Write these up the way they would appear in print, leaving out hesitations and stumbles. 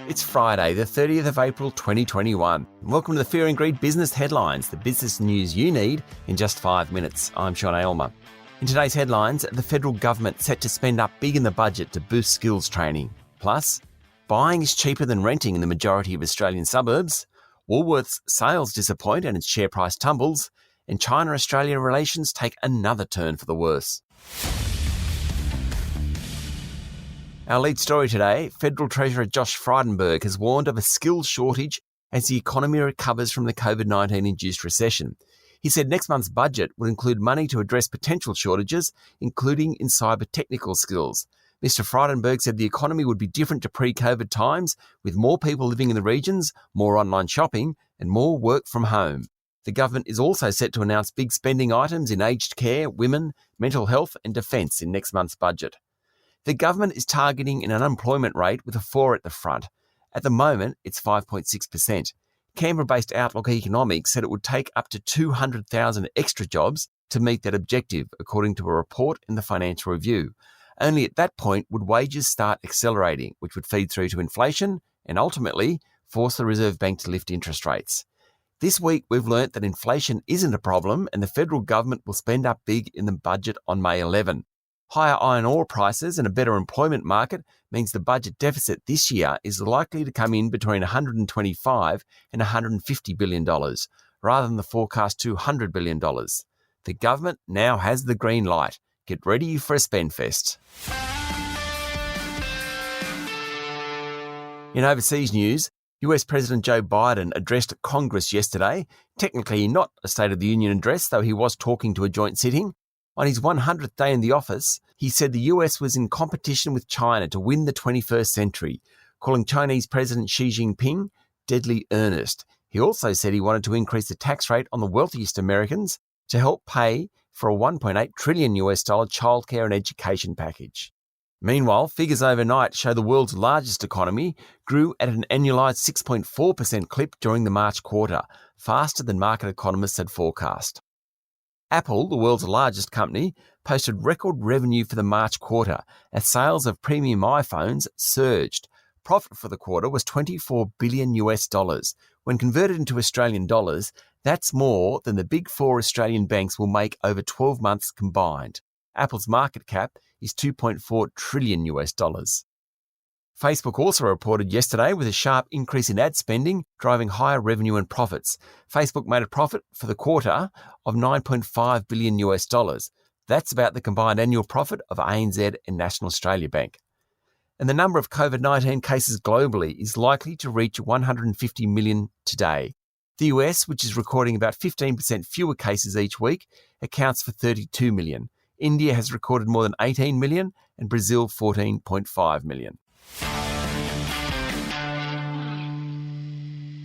It's Friday, the 30th of April 2021. Welcome to the Fear and Greed Business Headlines, the business news you need in just 5 minutes. I'm Sean Aylmer. In today's headlines, the federal government set to spend up big in the budget to boost skills training. Plus, buying is cheaper than renting in the majority of Australian suburbs. Woolworths sales disappoint and its share price tumbles. And China-Australia relations take another turn for the worse. Our lead story today, Federal Treasurer Josh Frydenberg has warned of a skills shortage as the economy recovers from the COVID-19-induced recession. He said next month's budget will include money to address potential shortages, including in cyber-technical skills. Mr. Frydenberg said the economy would be different to pre-COVID times, with more people living in the regions, more online shopping, and more work from home. The government is also set to announce big spending items in aged care, women, mental health, and defence in next month's budget. The government is targeting an unemployment rate with a 4 at the front. At the moment, it's 5.6%. Canberra-based Outlook Economics said it would take up to 200,000 extra jobs to meet that objective, according to a report in the Financial Review. Only at that point would wages start accelerating, which would feed through to inflation and ultimately force the Reserve Bank to lift interest rates. This week, we've learnt that inflation isn't a problem and the federal government will spend up big in the budget on May 11. Higher iron ore prices and a better employment market means the budget deficit this year is likely to come in between $125 and $150 billion, rather than the forecast $200 billion. The government now has the green light. Get ready for a spend fest. In overseas news, US President Joe Biden addressed Congress yesterday, technically not a State of the Union address, though he was talking to a joint sitting. On his 100th day in the office, he said the US was in competition with China to win the 21st century, calling Chinese President Xi Jinping deadly earnest. He also said he wanted to increase the tax rate on the wealthiest Americans to help pay for a $1.8 trillion childcare and education package. Meanwhile, figures overnight show the world's largest economy grew at an annualised 6.4% clip during the March quarter, faster than market economists had forecast. Apple, the world's largest company, posted record revenue for the March quarter as sales of premium iPhones surged. Profit for the quarter was $24 billion. When converted into Australian dollars, that's more than the big four Australian banks will make over 12 months combined. Apple's market cap is $2.4 trillion. Facebook also reported yesterday with a sharp increase in ad spending, driving higher revenue and profits. Facebook made a profit for the quarter of $9.5 billion. That's about the combined annual profit of ANZ and National Australia Bank. And the number of COVID-19 cases globally is likely to reach 150 million today. The US, which is recording about 15% fewer cases each week, accounts for 32 million. India has recorded more than 18 million and Brazil 14.5 million.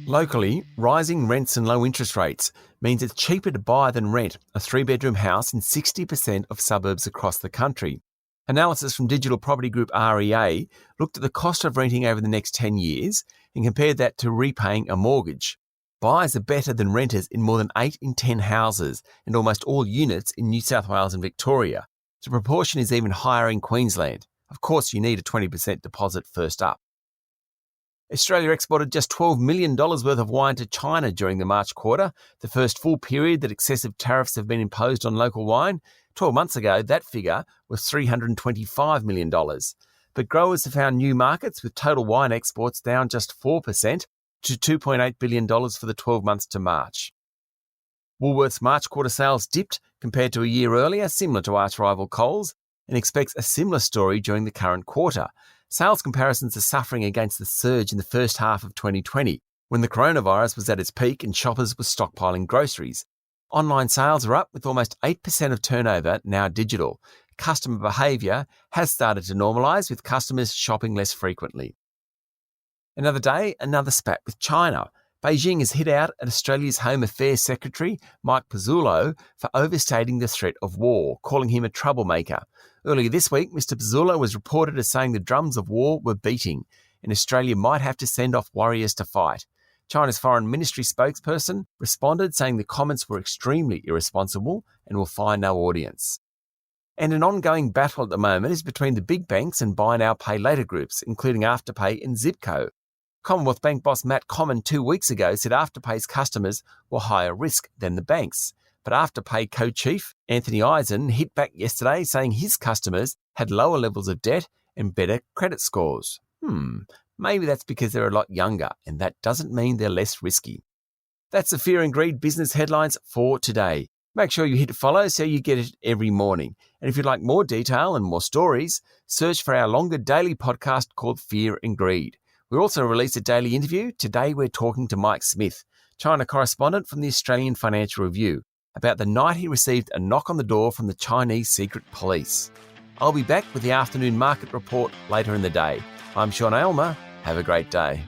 Locally, rising rents and low interest rates means it's cheaper to buy than rent a 3-bedroom house in 60% of suburbs across the country. Analysis from digital property group REA looked at the cost of renting over the next 10 years and compared that to repaying a mortgage. Buyers are better than renters in more than 8 in 10 houses and almost all units in New South Wales and Victoria. The proportion is even higher in Queensland. Of course, you need a 20% deposit first up. Australia exported just $12 million worth of wine to China during the March quarter, the first full period that excessive tariffs have been imposed on local wine. 12 months ago, that figure was $325 million. But growers have found new markets, with total wine exports down just 4% to $2.8 billion for the 12 months to March. Woolworths' March quarter sales dipped compared to a year earlier, similar to arch rival Coles, and expects a similar story during the current quarter. Sales comparisons are suffering against the surge in the first half of 2020, when the coronavirus was at its peak and shoppers were stockpiling groceries. Online sales are up, with almost 8% of turnover now digital. Customer behaviour has started to normalise, with customers shopping less frequently. Another day, another spat with China. Beijing has hit out at Australia's Home Affairs Secretary, Mike Pezzullo, for overstating the threat of war, calling him a troublemaker. Earlier this week, Mr. Pezzullo was reported as saying the drums of war were beating, and Australia might have to send off warriors to fight. China's Foreign Ministry spokesperson responded, saying the comments were extremely irresponsible and will find no audience. And an ongoing battle at the moment is between the big banks and buy now, pay later groups, including Afterpay and Zipco. Commonwealth Bank boss Matt Comyn 2 weeks ago said Afterpay's customers were higher risk than the banks. But Afterpay co-chief Anthony Eisen hit back yesterday saying his customers had lower levels of debt and better credit scores. Maybe that's because they're a lot younger, and that doesn't mean they're less risky. That's the Fear and Greed business headlines for today. Make sure you hit follow so you get it every morning. And if you'd like more detail and more stories, search for our longer daily podcast called Fear and Greed. We also release a daily interview. Today we're talking to Mike Smith, China correspondent from the Australian Financial Review, about the night he received a knock on the door from the Chinese secret police. I'll be back with the afternoon market report later in the day. I'm Sean Aylmer. Have a great day.